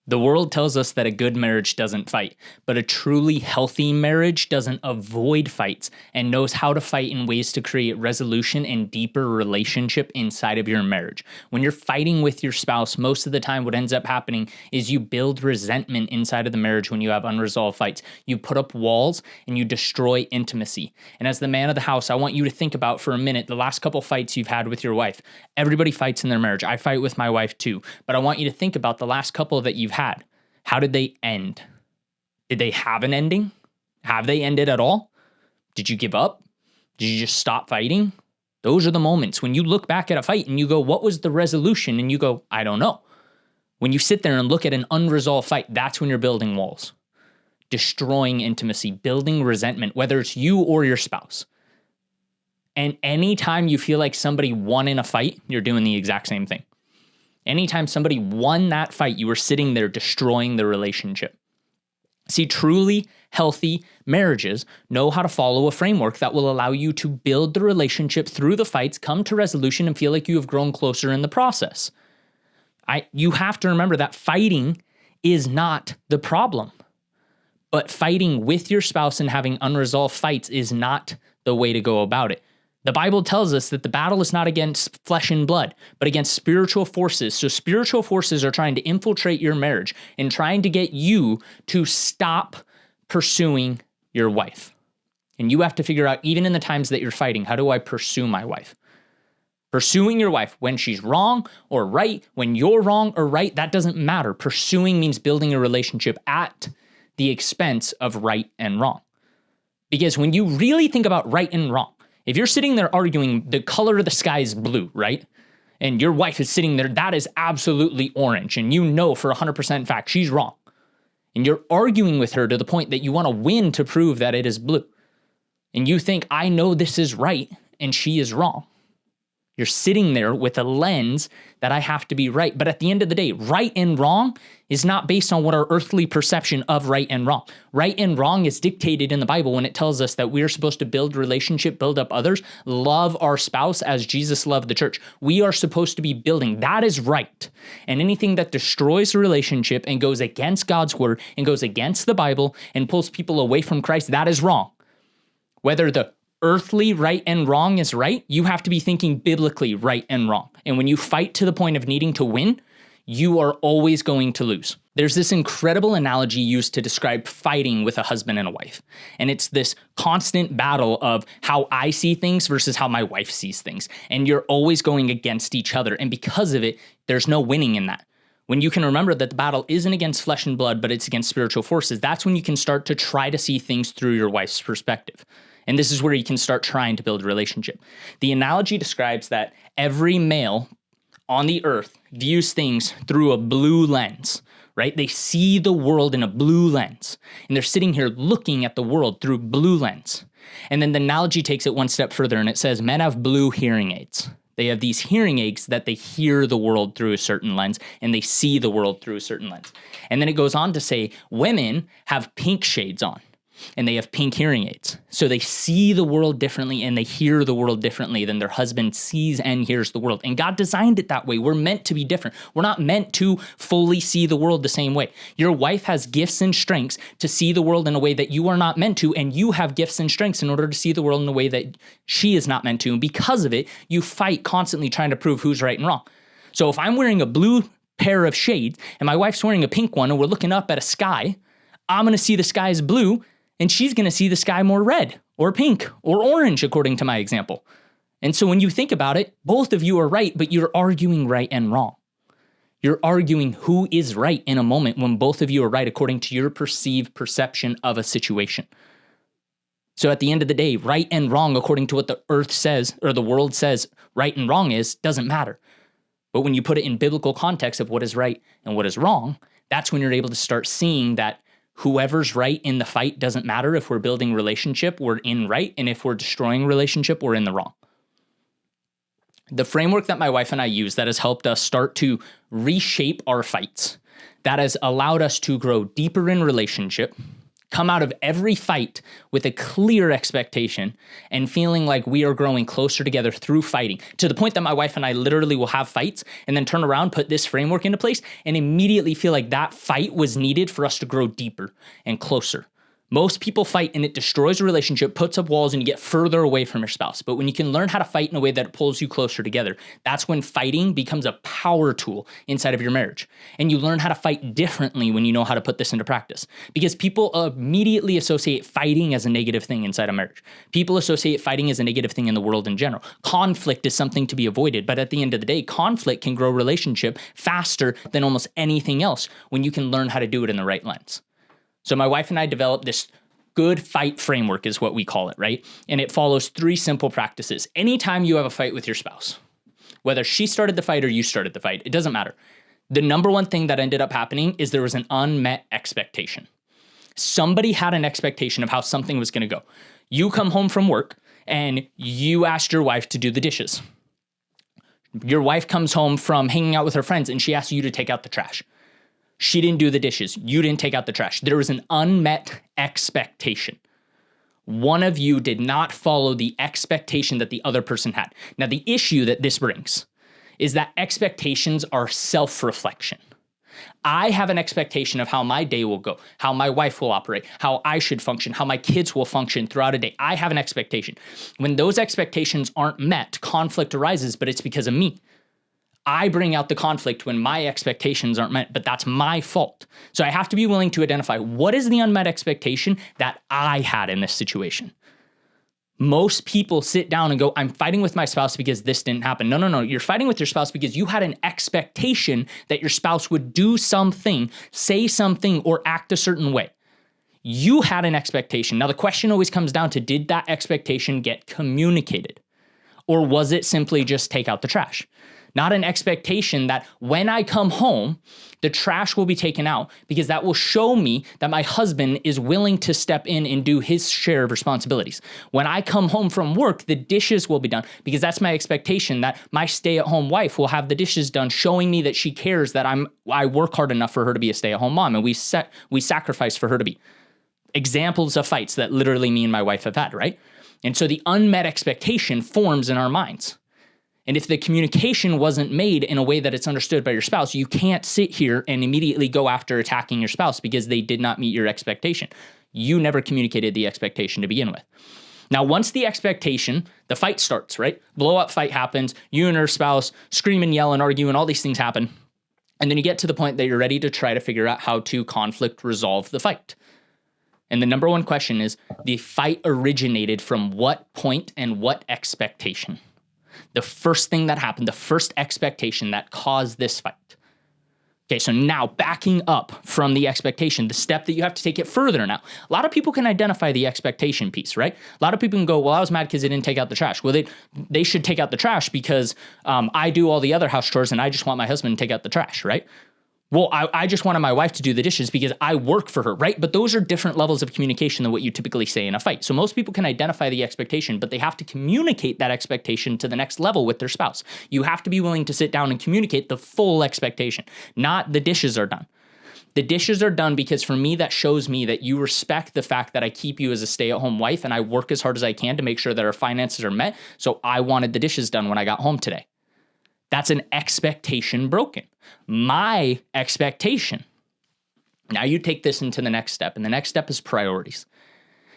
The world tells us that a good marriage doesn't fight, but a truly healthy marriage doesn't avoid fights and knows how to fight in ways to create resolution and deeper relationship inside of your marriage. When you're fighting with your spouse, most of the time what ends up happening is you build resentment inside of the marriage when you have unresolved fights. You put up walls and you destroy intimacy. And as the man of the house, I want you to think about for a minute the last couple fights you've had with your wife. Everybody fights in their marriage. I fight with my wife too. But I want you to think about the last couple that you've had. How did they end? Did they have an ending? Have they ended at all? Did you give up? Did you just stop fighting? Those are the moments when you look back at a fight and you go, what was the resolution? And you go, I don't know. When you sit there and look at an unresolved fight, that's when you're building walls, destroying intimacy, building resentment, whether it's you or your spouse. And anytime you feel like somebody won in a fight, you're doing the exact same thing. Anytime somebody won that fight, you were sitting there destroying the relationship. See, truly healthy marriages know how to follow a framework that will allow you to build the relationship through the fights, come to resolution, and feel like you have grown closer in the process. You have to remember that fighting is not the problem, but fighting with your spouse and having unresolved fights is not the way to go about it. The Bible tells us that the battle is not against flesh and blood, but against spiritual forces. So spiritual forces are trying to infiltrate your marriage and trying to get you to stop pursuing your wife. And you have to figure out, even in the times that you're fighting, how do I pursue my wife? Pursuing your wife when she's wrong or right, when you're wrong or right, that doesn't matter. Pursuing means building a relationship at the expense of right and wrong. Because when you really think about right and wrong, if you're sitting there arguing the color of the sky is blue, right? And your wife is sitting there, that is absolutely orange. And you know for 100% fact she's wrong. And you're arguing with her to the point that you want to win to prove that it is blue. And you think, I know this is right and she is wrong. You're sitting there with a lens that I have to be right. But at the end of the day, right and wrong is not based on what our earthly perception of right and wrong. Right and wrong is dictated in the Bible when it tells us that we are supposed to build relationship, build up others, love our spouse as Jesus loved the church. We are supposed to be building. That is right. And anything that destroys a relationship and goes against God's word and goes against the Bible and pulls people away from Christ, that is wrong. Whether the earthly right and wrong is right, you have to be thinking biblically right and wrong. And when you fight to the point of needing to win, you are always going to lose. There's this incredible analogy used to describe fighting with a husband and a wife. And it's this constant battle of how I see things versus how my wife sees things. And you're always going against each other. And because of it, there's no winning in that. When you can remember that the battle isn't against flesh and blood, but it's against spiritual forces, that's when you can start to try to see things through your wife's perspective. And this is where you can start trying to build a relationship. The analogy describes that every male on the earth views things through a blue lens, right? They see the world in a blue lens. And they're sitting here looking at the world through blue lens. And then the analogy takes it one step further and it says men have blue hearing aids. They have these hearing aids that they hear the world through a certain lens and they see the world through a certain lens. And then it goes on to say women have pink shades on. And they have pink hearing aids. So they see the world differently and they hear the world differently than their husband sees and hears the world. And God designed it that way. We're meant to be different. We're not meant to fully see the world the same way. Your wife has gifts and strengths to see the world in a way that you are not meant to, and you have gifts and strengths in order to see the world in a way that she is not meant to. And because of it, you fight constantly trying to prove who's right and wrong. So if I'm wearing a blue pair of shades and my wife's wearing a pink one and we're looking up at a sky, I'm going to see the sky as blue. And she's going to see the sky more red or pink or orange, according to my example. And so when you think about it, both of you are right, but you're arguing right and wrong. You're arguing who is right in a moment when both of you are right according to your perceived perception of a situation. So at the end of the day, right and wrong, according to what the earth says or the world says right and wrong is, doesn't matter. But when you put it in biblical context of what is right and what is wrong, that's when you're able to start seeing that whoever's right in the fight doesn't matter. If we're building relationship, we're in right. And if we're destroying relationship, we're in the wrong. The framework that my wife and I use that has helped us start to reshape our fights, that has allowed us to grow deeper in relationship, come out of every fight with a clear expectation and feeling like we are growing closer together through fighting, to the point that my wife and I literally will have fights and then turn around, put this framework into place, and immediately feel like that fight was needed for us to grow deeper and closer. Most people fight and it destroys a relationship, puts up walls, and you get further away from your spouse. But when you can learn how to fight in a way that pulls you closer together, that's when fighting becomes a power tool inside of your marriage. And you learn how to fight differently when you know how to put this into practice. Because people immediately associate fighting as a negative thing inside a marriage. People associate fighting as a negative thing in the world in general. Conflict is something to be avoided, but at the end of the day, conflict can grow relationship faster than almost anything else when you can learn how to do it in the right lens. So my wife and I developed this good fight framework is what we call it, right? And it follows 3 simple practices. Anytime you have a fight with your spouse, whether she started the fight or you started the fight, it doesn't matter. The number one thing that ended up happening is there was an unmet expectation. Somebody had an expectation of how something was going to go. You come home from work and you asked your wife to do the dishes. Your wife comes home from hanging out with her friends and she asks you to take out the trash. She didn't do the dishes. You didn't take out the trash. There was an unmet expectation. One of you did not follow the expectation that the other person had. Now, the issue that this brings is that expectations are self-reflection. I have an expectation of how my day will go, how my wife will operate, how I should function, how my kids will function throughout a day. I have an expectation. When those expectations aren't met, conflict arises, but it's because of me. I bring out the conflict when my expectations aren't met, but that's my fault. So I have to be willing to identify what is the unmet expectation that I had in this situation. Most people sit down and go, I'm fighting with my spouse because this didn't happen. No. You're fighting with your spouse because you had an expectation that your spouse would do something, say something, or act a certain way. You had an expectation. Now, the question always comes down to, did that expectation get communicated? Or was it simply just take out the trash? Not an expectation that when I come home, the trash will be taken out, because that will show me that my husband is willing to step in and do his share of responsibilities. When I come home from work, the dishes will be done, because that's my expectation that my stay-at-home wife will have the dishes done, showing me that she cares that I work hard enough for her to be a stay-at-home mom, and we sacrifice for her to be. Examples of fights that literally me and my wife have had, right? And so the unmet expectation forms in our minds. And if the communication wasn't made in a way that it's understood by your spouse, you can't sit here and immediately go after attacking your spouse because they did not meet your expectation. You never communicated the expectation to begin with. Now, once the expectation, the fight starts, right? Blow up fight happens, you and your spouse scream and yell and argue and all these things happen. And then you get to the point that you're ready to try to figure out how to conflict resolve the fight. And the number one question is, the fight originated from what point and what expectation? The first thing that happened, the first expectation that caused this fight. Okay, so now backing up from the expectation, the step that you have to take it further now. A lot of people can identify the expectation piece, right? A lot of people can go, well, I was mad because they didn't take out the trash. Well, they should take out the trash because I do all the other house chores and I just want my husband to take out the trash, right? Well, I just wanted my wife to do the dishes because I work for her, right? But those are different levels of communication than what you typically say in a fight. So most people can identify the expectation, but they have to communicate that expectation to the next level with their spouse. You have to be willing to sit down and communicate the full expectation, not the dishes are done. The dishes are done because for me, that shows me that you respect the fact that I keep you as a stay-at-home wife and I work as hard as I can to make sure that our finances are met. So I wanted the dishes done when I got home today. That's an expectation broken. My expectation. Now you take this into the next step, and the next step is priorities.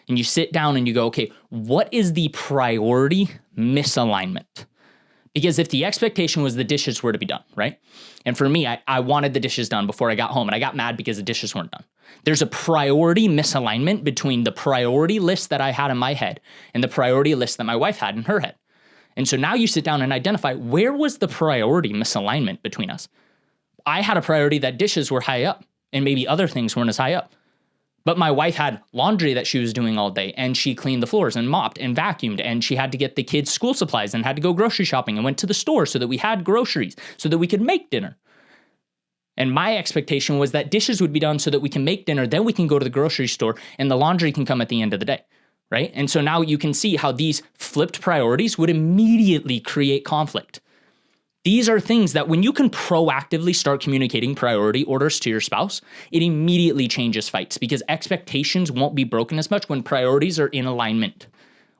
And you sit down and you go, okay, what is the priority misalignment? Because if the expectation was the dishes were to be done, right? And for me, I wanted the dishes done before I got home, and I got mad because the dishes weren't done. There's a priority misalignment between the priority list that I had in my head and the priority list that my wife had in her head. And so now you sit down and identify, where was the priority misalignment between us? I had a priority that dishes were high up and maybe other things weren't as high up. But my wife had laundry that she was doing all day, and she cleaned the floors and mopped and vacuumed, and she had to get the kids school supplies and had to go grocery shopping and went to the store so that we had groceries so that we could make dinner. And my expectation was that dishes would be done so that we can make dinner, then we can go to the grocery store and the laundry can come at the end of the day. Right? And so now you can see how these flipped priorities would immediately create conflict. These are things that when you can proactively start communicating priority orders to your spouse, it immediately changes fights because expectations won't be broken as much when priorities are in alignment.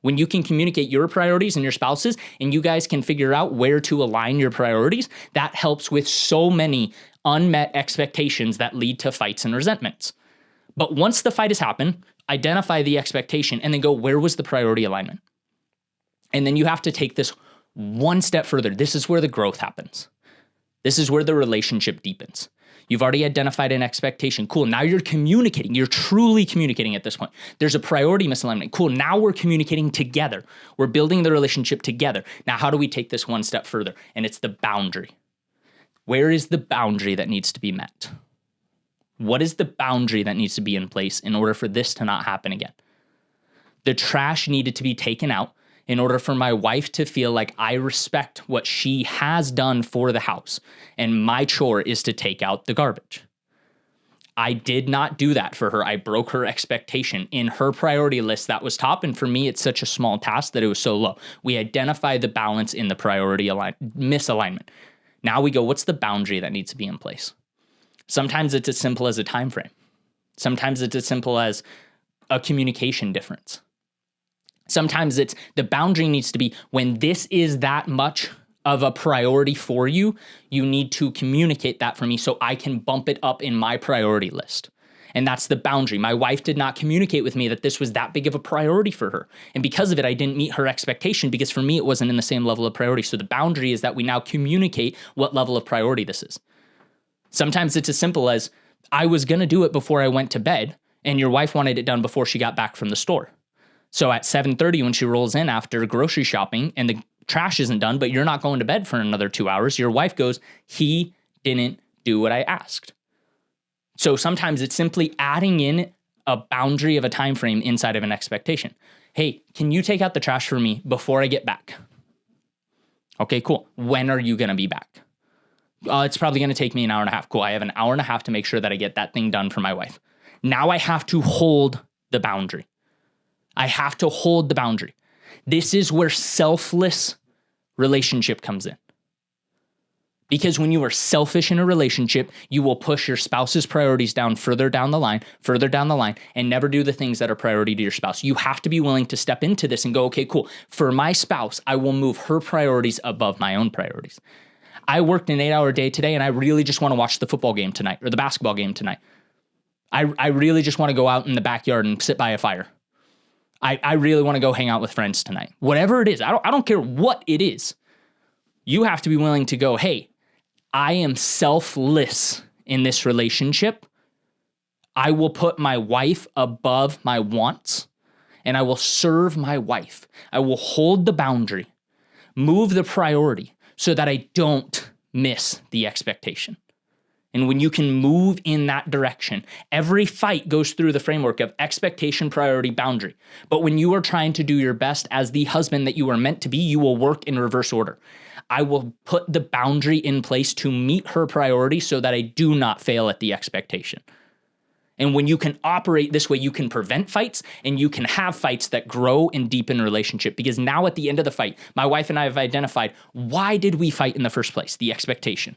When you can communicate your priorities and your spouse's, and you guys can figure out where to align your priorities, that helps with so many unmet expectations that lead to fights and resentments. But once the fight has happened, identify the expectation and then go, where was the priority alignment? And then you have to take this one step further. This is where the growth happens. This is where the relationship deepens. You've already identified an expectation. Cool. Now you're communicating. You're truly communicating at this point. There's a priority misalignment. Cool. Now we're communicating together. We're building the relationship together. Now, how do we take this one step further? And it's the boundary. Where is the boundary that needs to be met? What is the boundary that needs to be in place in order for this to not happen again? The trash needed to be taken out in order for my wife to feel like I respect what she has done for the house, and my chore is to take out the garbage. I did not do that for her. I broke her expectation. In her priority list, that was top, and for me, it's such a small task that it was so low. We identified the balance in the priority misalignment. Now we go, what's the boundary that needs to be in place? Sometimes it's as simple as a time frame. Sometimes it's as simple as a communication difference. Sometimes it's the boundary needs to be when this is that much of a priority for you, you need to communicate that for me so I can bump it up in my priority list. And that's the boundary. My wife did not communicate with me that this was that big of a priority for her. And because of it, I didn't meet her expectation because for me, it wasn't in the same level of priority. So the boundary is that we now communicate what level of priority this is. Sometimes it's as simple as I was going to do it before I went to bed and your wife wanted it done before she got back from the store. So at 7:30 when she rolls in after grocery shopping and the trash isn't done, but you're not going to bed for another 2 hours, your wife goes, he didn't do what I asked. So sometimes it's simply adding in a boundary of a time frame inside of an expectation. Hey, can you take out the trash for me before I get back? Okay, cool. When are you going to be back? It's probably going to take me an hour and a half. Cool. I have an hour and a half to make sure that I get that thing done for my wife. Now I have to hold the boundary. I have to hold the boundary. This is where selfless relationship comes in. Because when you are selfish in a relationship, you will push your spouse's priorities down, further down the line, and never do the things that are priority to your spouse. You have to be willing to step into this and go, okay, cool. For my spouse, I will move her priorities above my own priorities. I worked an 8-hour day today and I really just want to watch the football game tonight or the basketball game tonight. I really just want to go out in the backyard and sit by a fire. I really want to go hang out with friends tonight. Whatever it is, I don't care what it is. You have to be willing to go, hey, I am selfless in this relationship. I will put my wife above my wants and I will serve my wife. I will hold the boundary, move the priority so that I don't miss the expectation. And when you can move in that direction, every fight goes through the framework of expectation, priority, boundary. But when you are trying to do your best as the husband that you are meant to be, you will work in reverse order. I will put the boundary in place to meet her priority so that I do not fail at the expectation. And when you can operate this way, you can prevent fights and you can have fights that grow and deepen relationship. Because now at the end of the fight, my wife and I have identified, why did we fight in the first place? The expectation.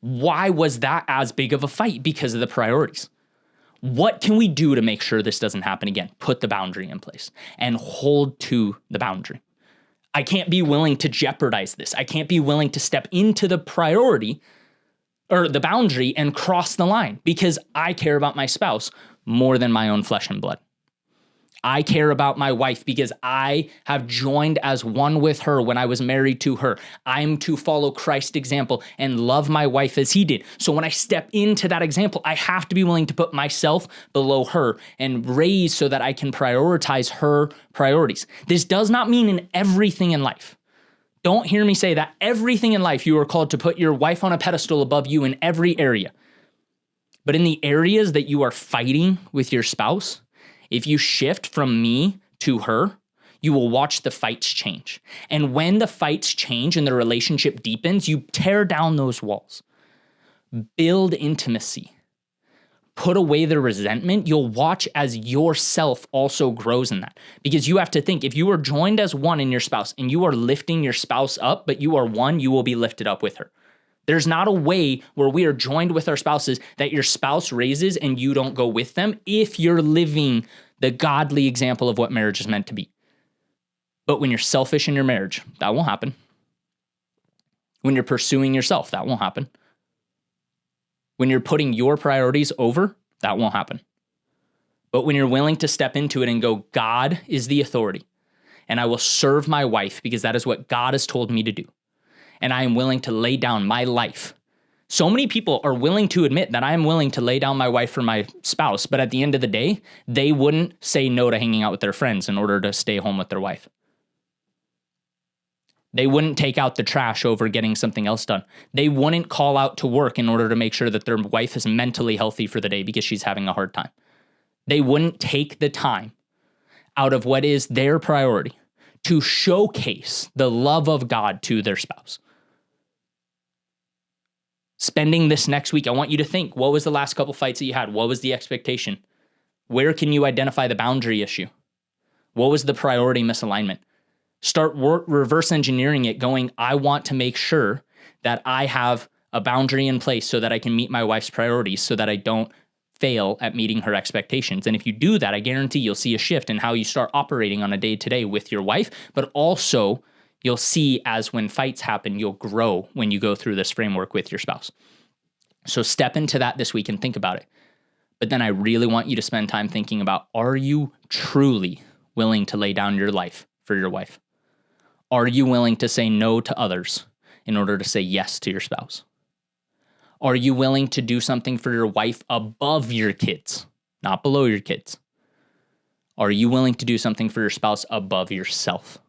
Why was that as big of a fight? Because of the priorities. What can we do to make sure this doesn't happen again? Put the boundary in place and hold to the boundary. I can't be willing to jeopardize this. I can't be willing to step into the priority or the boundary and cross the line because I care about my spouse more than my own flesh and blood. I care about my wife because I have joined as one with her when I was married to her. I'm to follow Christ's example and love my wife as he did. So when I step into that example, I have to be willing to put myself below her and raise so that I can prioritize her priorities. This does not mean in everything in life. Don't hear me say that everything in life you are called to put your wife on a pedestal above you in every area. But in the areas that you are fighting with your spouse, if you shift from me to her, you will watch the fights change. And when the fights change and the relationship deepens, you tear down those walls. Build intimacy. put away the resentment, you'll watch as yourself also grows in that. Because you have to think, if you are joined as one in your spouse and you are lifting your spouse up, but you are one, you will be lifted up with her. There's not a way where we are joined with our spouses that your spouse raises and you don't go with them if you're living the godly example of what marriage is meant to be. But when you're selfish in your marriage, that won't happen. When you're pursuing yourself, that won't happen. When you're putting your priorities over, that won't happen. But when you're willing to step into it and go, God is the authority, and I will serve my wife because that is what God has told me to do, and I am willing to lay down my life. So many people are willing to admit that I am willing to lay down my wife for my spouse, but at the end of the day, they wouldn't say no to hanging out with their friends in order to stay home with their wife. They wouldn't take out the trash over getting something else done. They wouldn't call out to work in order to make sure that their wife is mentally healthy for the day because she's having a hard time. They wouldn't take the time out of what is their priority to showcase the love of God to their spouse. Spending this next week, I want you to think, what was the last couple fights that you had? What was the expectation? Where can you identify the boundary issue? What was the priority misalignment? Start reverse engineering it, going, I want to make sure that I have a boundary in place so that I can meet my wife's priorities so that I don't fail at meeting her expectations. And if you do that, I guarantee you'll see a shift in how you start operating on a day-to-day with your wife, but also you'll see as when fights happen, you'll grow when you go through this framework with your spouse. So step into that this week and think about it. But then I really want you to spend time thinking about, are you truly willing to lay down your life for your wife? Are you willing to say no to others in order to say yes to your spouse? Are you willing to do something for your wife above your kids, not below your kids? Are you willing to do something for your spouse above yourself?